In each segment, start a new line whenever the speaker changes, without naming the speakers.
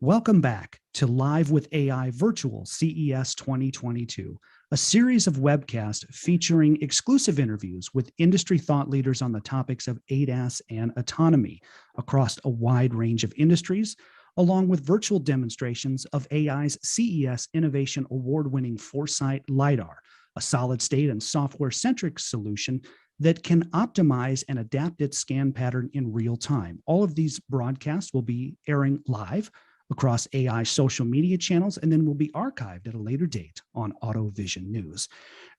Welcome back to Live with AI Virtual CES 2022, a series of webcasts featuring exclusive interviews with industry thought leaders on the topics of ADAS and autonomy across a wide range of industries, along with virtual demonstrations of AI's CES Innovation Award-winning Foresight LiDAR, a solid-state and software-centric solution that can optimize and adapt its scan pattern in real time. All of these broadcasts will be airing live across AI social media channels, and then will be archived at a later date on AutoVision News.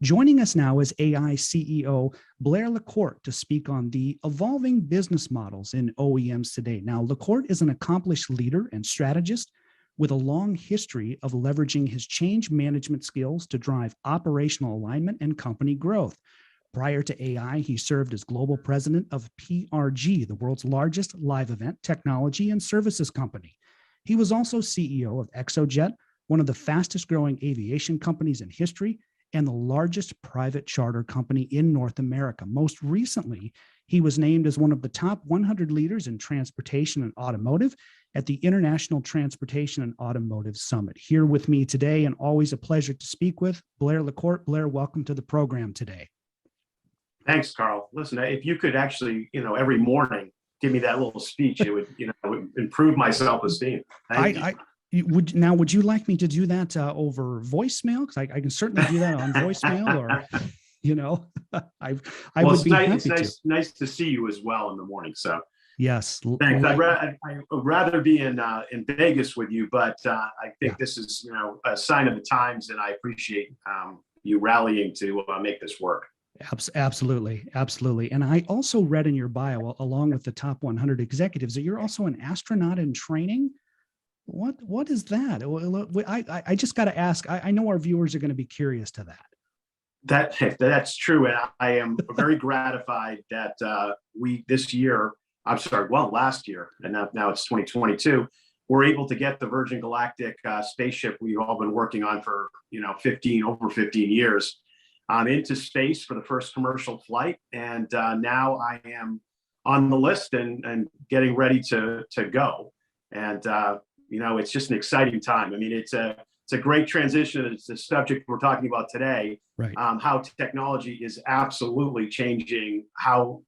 Joining us now is AEye CEO Blair LaCorte to speak on the evolving business models in OEMs today. Now, LaCorte is an accomplished leader and strategist with a long history of leveraging his change management skills to drive operational alignment and company growth. Prior to AEye, he served as global president of PRG, the world's largest live event technology and services company. He was also CEO of ExoJet, one of the fastest growing aviation companies in history and the largest private charter company in North America. Most recently, he was named as one of the top 100 leaders in transportation and automotive at the International Transportation and Automotive Summit. Here with me today, and always a pleasure to speak with, Blair LaCorte. Blair, welcome to the program today.
Thanks, Carl. Listen, if you could actually, every morning give me that little speech, it would, would improve my self-esteem.
Would you like me to do that over voicemail? Because I can certainly do that on voicemail, or, I would be happy to.
It's nice to see you as well in the morning. So
yes,
thanks. I'd rather be in Vegas with you, but I think this is, a sign of the times, and I appreciate you rallying to make this work.
Absolutely. And I also read in your bio, along with the top 100 executives, that you're also an astronaut in training. What is that? I just got to ask. I know our viewers are going to be curious to that.
That's true, and I am very gratified that last year, and now it's 2022. We're able to get the Virgin Galactic spaceship we've all been working on for over 15 years. Into space for the first commercial flight, and now I am on the list and getting ready to go. And it's just an exciting time. I mean, it's a great transition. It's the subject we're talking about today.
Right.
How technology is absolutely changing how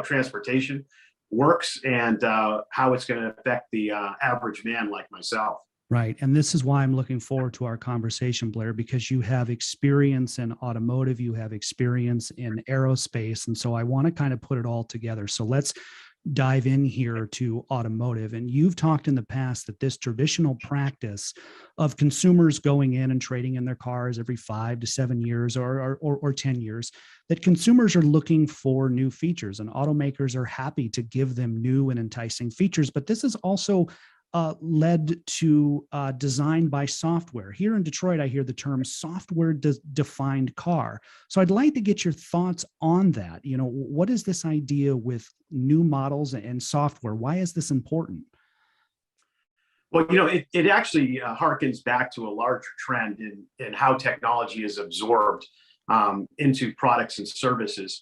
transportation works, and how it's going to affect the average man like myself.
Right. And this is why I'm looking forward to our conversation, Blair, because you have experience in automotive, you have experience in aerospace. And so I want to kind of put it all together. So let's dive in here to automotive. And you've talked in the past that this traditional practice of consumers going in and trading in their cars every 5 to 7 years or 10 years, that consumers are looking for new features, and automakers are happy to give them new and enticing features. But this is also led to design by software. Here in Detroit, I hear the term software-defined car. So I'd like to get your thoughts on that. What is this idea with new models and software? Why is this important?
Well, it actually harkens back to a larger trend in how technology is absorbed into products and services,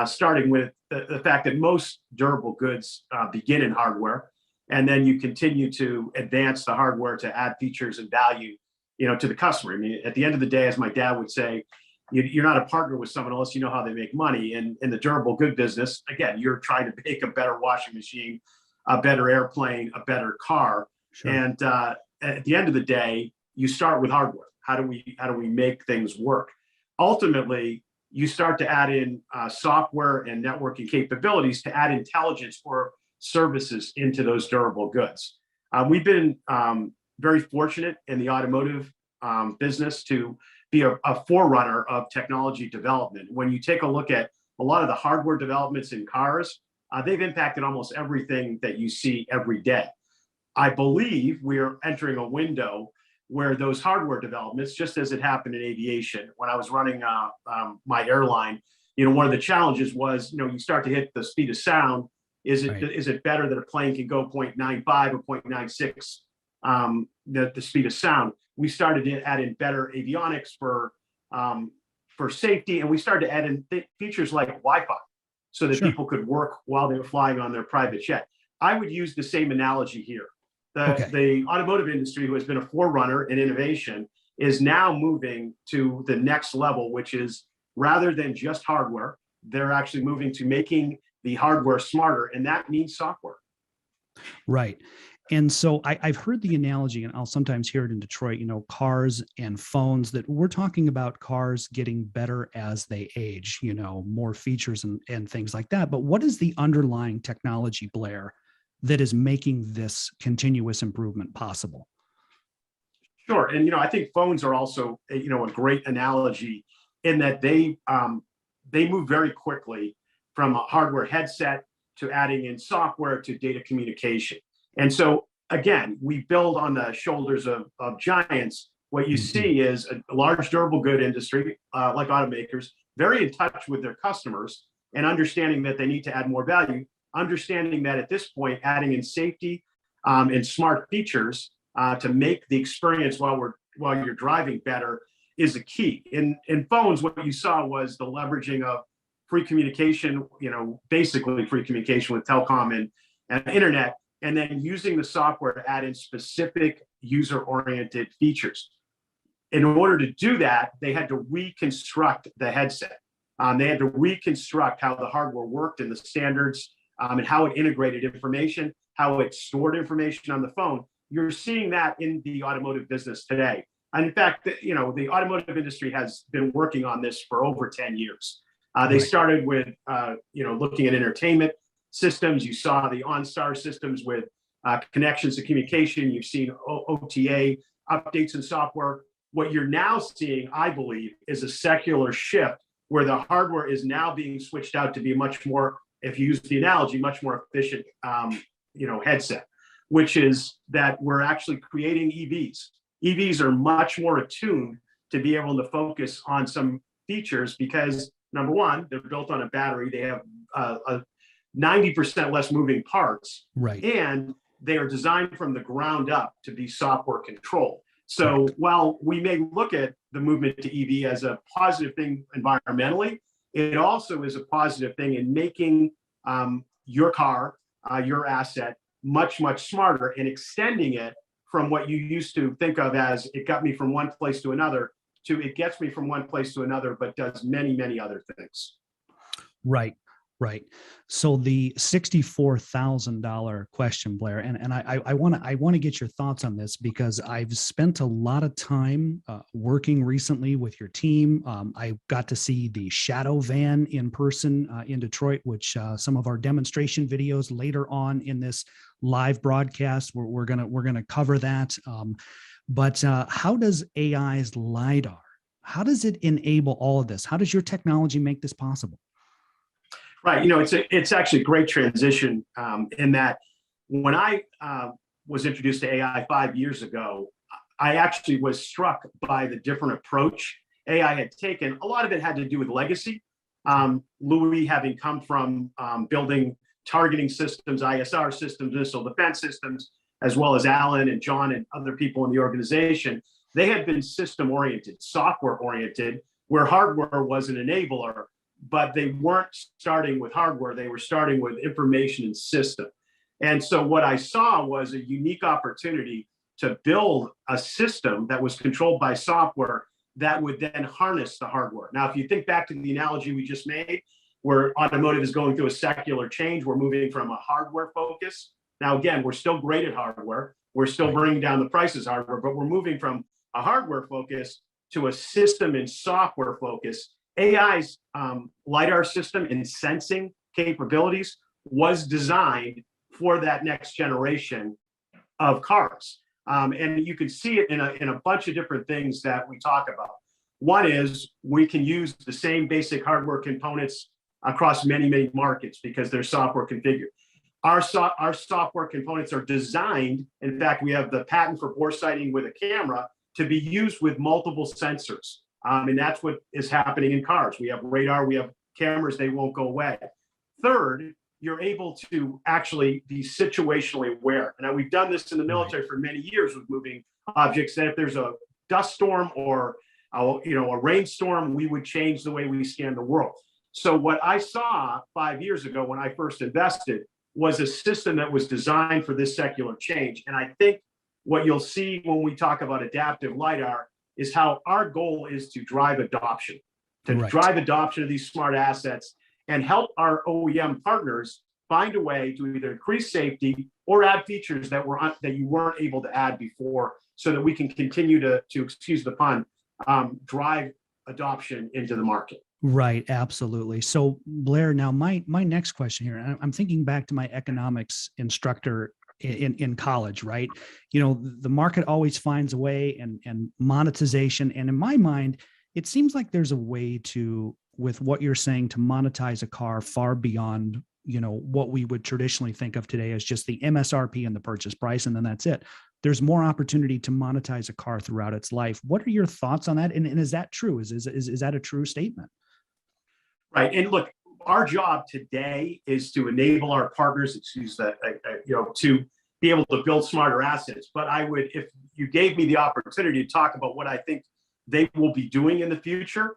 starting with the fact that most durable goods begin in hardware. And then you continue to advance the hardware to add features and value, to the customer. I mean, at the end of the day, as my dad would say, you're not a partner with someone unless you know how they make money. And in the durable good business, again, you're trying to make a better washing machine, a better airplane, a better car.
Sure.
And at the end of the day, you start with hardware. How do we make things work? Ultimately, you start to add in software and networking capabilities to add intelligence or services into those durable goods. We've been very fortunate in the automotive business to be a forerunner of technology development. When you take a look at a lot of the hardware developments in cars, they've impacted almost everything that you see every day. I believe we're entering a window where those hardware developments, just as it happened in aviation, when I was running my airline, one of the challenges was, you start to hit the speed of sound. Is it better that a plane can go 0.95 or 0.96 the speed of sound? We started to add in better avionics for safety, and we started to add in features like Wi-Fi so that people could work while they were flying on their private jet. I would use the same analogy here.
Okay.
The automotive industry, who has been a forerunner in innovation, is now moving to the next level, which is rather than just hardware, they're actually moving to making the hardware smarter, and that means software.
Right. And so I've heard the analogy, and I'll sometimes hear it in Detroit, cars and phones, that we're talking about cars getting better as they age, more features and things like that. But what is the underlying technology, Blair, that is making this continuous improvement possible?
Sure. And, I think phones are also, a great analogy in that they move very quickly from a hardware headset to adding in software to data communication. And so, again, we build on the shoulders of giants. What you see is a large durable good industry, like automakers, very in touch with their customers and understanding that they need to add more value, understanding that at this point, adding in safety and smart features to make the experience while you're driving better is a key. In phones, what you saw was the leveraging of free communication, basically free communication with telecom and internet, and then using the software to add in specific user-oriented features. In order to do that, they had to reconstruct the headset. They had to reconstruct how the hardware worked and the standards and how it integrated information, how it stored information on the phone. You're seeing that in the automotive business today. And in fact, the automotive industry has been working on this for over 10 years. They started with, looking at entertainment systems. You saw the OnStar systems with connections to communication. You've seen OTA updates in software. What you're now seeing, I believe, is a secular shift where the hardware is now being switched out to be much more, if you use the analogy, much more efficient, headset, which is that we're actually creating EVs. EVs are much more attuned to be able to focus on some features because, number one, they're built on a battery. They have 90% less moving parts,
right?
And they are designed from the ground up to be software controlled. So while we may look at the movement to EV as a positive thing environmentally, it also is a positive thing in making your car, your asset, much, much smarter and extending it from what you used to think of as it got me from one place to another to it gets me from one place to another, but does many, many other things.
Right. Right. So the $64,000 question, Blair, and I want to get your thoughts on this because I've spent a lot of time working recently with your team. I got to see the Shadow Van in person in Detroit, which some of our demonstration videos later on in this live broadcast, we're gonna cover that. But how does AI's LiDAR? How does it enable all of this? How does your technology make this possible?
Right. It's actually a great transition in that when I was introduced to AI 5 years ago, I actually was struck by the different approach AI had taken. A lot of it had to do with legacy. Louis having come from building targeting systems, ISR systems, missile defense systems, as well as Alan and John and other people in the organization, they had been system-oriented, software-oriented, where hardware was an enabler. But they weren't starting with hardware, they were starting with information and system. And so what I saw was a unique opportunity to build a system that was controlled by software that would then harness the hardware. Now, if you think back to the analogy we just made, where automotive is going through a secular change, we're moving from a hardware focus. Now, again, we're still great at hardware. We're still bringing down the prices of hardware, but we're moving from a hardware focus to a system and software focus. AI's LiDAR system and sensing capabilities was designed for that next generation of cars. And you can see it in a bunch of different things that we talk about. One is we can use the same basic hardware components across many, many markets because they're software configured. Our software components are designed, in fact, we have the patent for bore sighting with a camera to be used with multiple sensors. And that's what is happening in cars. We have radar, we have cameras, they won't go away. Third, you're able to actually be situationally aware. Now, we've done this in the military for many years with moving objects, that if there's a dust storm or a rainstorm, we would change the way we scan the world. So what I saw 5 years ago when I first invested was a system that was designed for this secular change. And I think what you'll see when we talk about adaptive LiDAR is how our goal is to drive adoption, drive adoption of these smart assets and help our OEM partners find a way to either increase safety or add features that you weren't able to add before, so that we can continue to excuse the pun, drive adoption into the market.
Right, absolutely. So Blair, now my next question here, I'm thinking back to my economics instructor in college, right? You know, the market always finds a way, and monetization. And in my mind, it seems like there's a way to, with what you're saying, to monetize a car far beyond, you know, what we would traditionally think of today as just the MSRP and the purchase price, and then that's it. There's more opportunity to monetize a car throughout its life. What are your thoughts on that? And is that true? Is that a true statement?
Right. And look, our job today is to enable our partners, to be able to build smarter assets. But I would, if you gave me the opportunity to talk about what I think they will be doing in the future,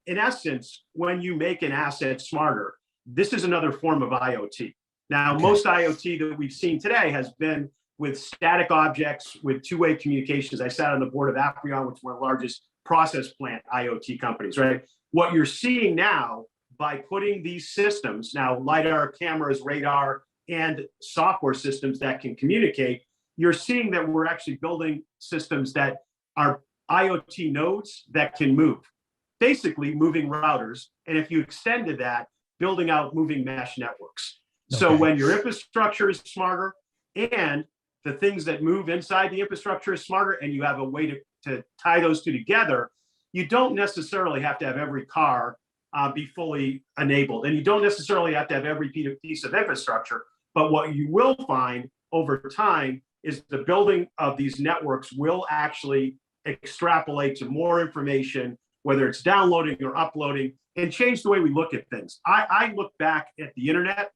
in essence, when you make an asset smarter, this is another form of IoT. Now, most IoT that we've seen today has been with static objects, with two-way communications. I sat on the board of Aprion, which is one of the largest process plant IoT companies, right? What you're seeing now, by putting these systems, now LiDAR, cameras, radar, and software systems that can communicate, you're seeing that we're actually building systems that are IoT nodes that can move, basically moving routers. And if you extended that, building out moving mesh networks. So when your infrastructure is smarter and the things that move inside the infrastructure is smarter, and you have a way to tie those two together, you don't necessarily have to have every car be fully enabled. And you don't necessarily have to have every piece of infrastructure. But what you will find over time is the building of these networks will actually extrapolate to more information, whether it's downloading or uploading, and change the way we look at things. I look back at the internet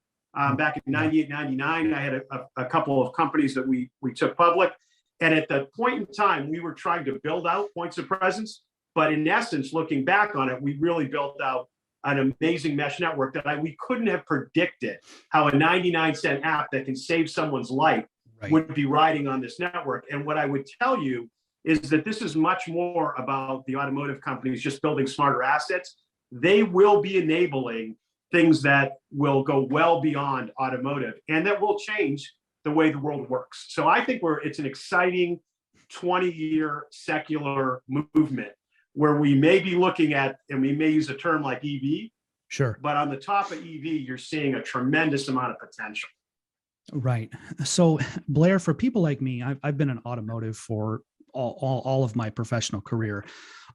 back in 98, 99. I had a couple of companies that we took public. And at the point in time, we were trying to build out points of presence. But in essence, looking back on it, we really built out an amazing mesh network that we couldn't have predicted how a 99-cent app that can save someone's life would be riding on this network. And what I would tell you is that this is much more about the automotive companies just building smarter assets. They will be enabling things that will go well beyond automotive and that will change the way the world works. So I think it's an exciting 20-year secular movement where we may be looking at, and we may use a term like EV, but on the top of EV, you're seeing a tremendous amount of potential.
Right. So Blair, for people like me, I've been in automotive for all of my professional career.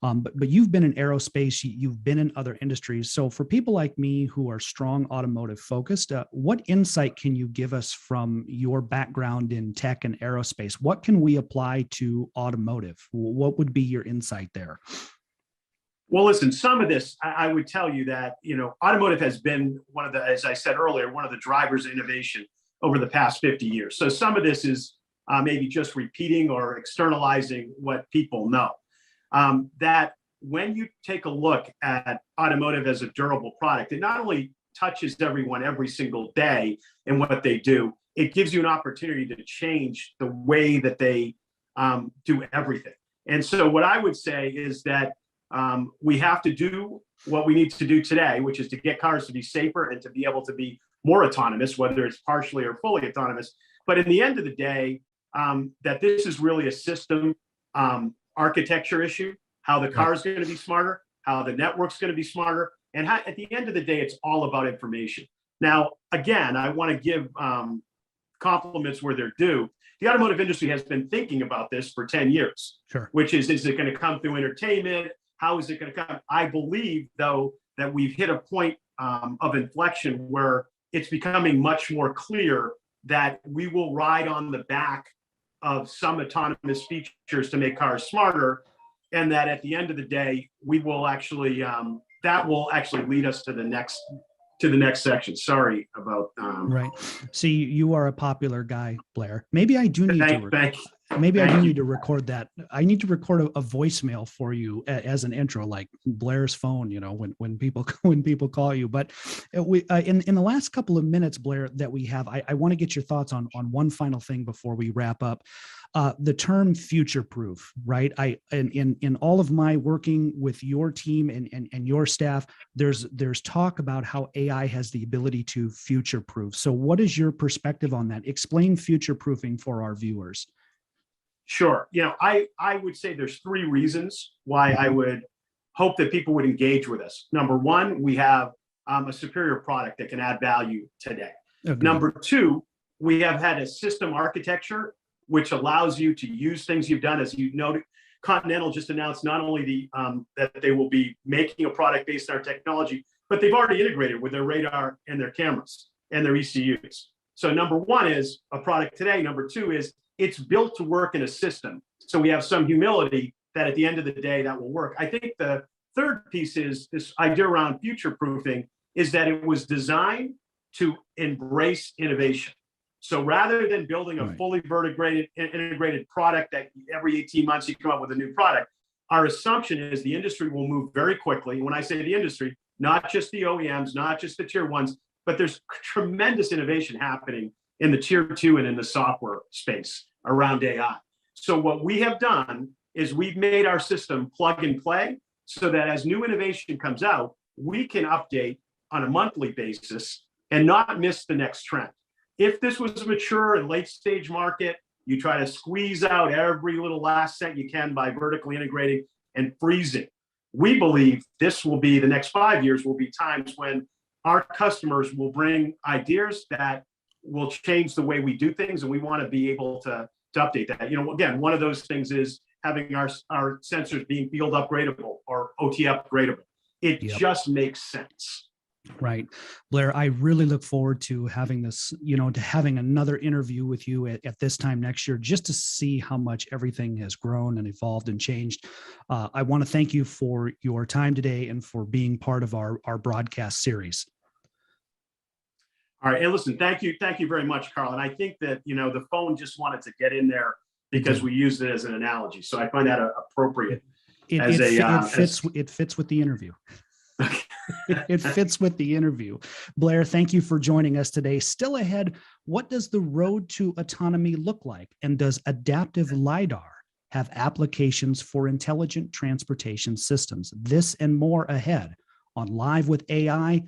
But you've been in aerospace, you've been in other industries. So for people like me who are strong automotive focused, what insight can you give us from your background in tech and aerospace? What can we apply to automotive? What would be your insight there?
Well, listen, some of this, I would tell you that, automotive has been one of the, as I said earlier, one of the drivers of innovation over the past 50 years. So some of this is maybe just repeating or externalizing what people know. That when you take a look at automotive as a durable product, it not only touches everyone every single day in what they do, it gives you an opportunity to change the way that they do everything. And so what I would say is that we have to do what we need to do today, which is to get cars to be safer and to be able to be more autonomous, whether it's partially or fully autonomous. But in the end of the day, that this is really a system architecture issue, how the car is going to be smarter, how the network's going to be smarter, and how, at the end of the day, it's all about information. Now, again, I want to give compliments where they're due. The automotive industry has been thinking about this for 10 years, which is it going to come through entertainment? How is it going to come? I believe, though, that we've hit a point of inflection where it's becoming much more clear that we will ride on the back of some autonomous features to make cars smarter, and that at the end of the day, we will actually that will actually lead us to the next section. Sorry about
right. See, you are a popular guy, Blair. Maybe I do need Maybe I do
Thank you.
need to record that. I need to record a voicemail for you as an intro, like Blair's phone, when people when people call you. But we in the last couple of minutes, Blair, that we have, I want to get your thoughts on one final thing before we wrap up. The term future proof, right? In all of my working with your team and your staff, there's talk about how AI has the ability to future proof. So what is your perspective on that? Explain future proofing for our viewers.
Sure. I would say there's three reasons why I would hope that people would engage with us. Number one, we have a superior product that can add value today.
Agreed.
Number two, we have had a system architecture which allows you to use things you've done. As you noted, Continental just announced not only that they will be making a product based on our technology, but they've already integrated with their radar and their cameras and their ECUs. So number one is a product today. Number two is it's built to work in a system. So we have some humility that at the end of the day, that will work. I think the third piece is this idea around future proofing is that it was designed to embrace innovation. So rather than building a fully vertically integrated product that every 18 months you come up with a new product, our assumption is the industry will move very quickly. When I say the industry, not just the OEMs, not just the tier ones, but there's tremendous innovation happening in the tier two and in the software space around AI. So what we have done is we've made our system plug and play so that as new innovation comes out, we can update on a monthly basis and not miss the next trend. If this was a mature and late stage market, you try to squeeze out every little last cent you can by vertically integrating and freezing. We believe this will be the next 5 years will be times when our customers will bring ideas that will change the way we do things, and we want to be able to update that. Again, one of those things is having our sensors being field upgradable or OT upgradable. It just makes sense.
Right. Blair, I really look forward to having this, to having another interview with you at this time next year, just to see how much everything has grown and evolved and changed. I want to thank you for your time today and for being part of our broadcast series.
All right. And listen, thank you very much, Carl. And I think that, the phone just wanted to get in there because we used it as an analogy. So I find that appropriate.
It fits with the interview. It fits with the interview. Blair, thank you for joining us today. Still ahead, what does the road to autonomy look like? And does adaptive LiDAR have applications for intelligent transportation systems? This and more ahead on Live with AI.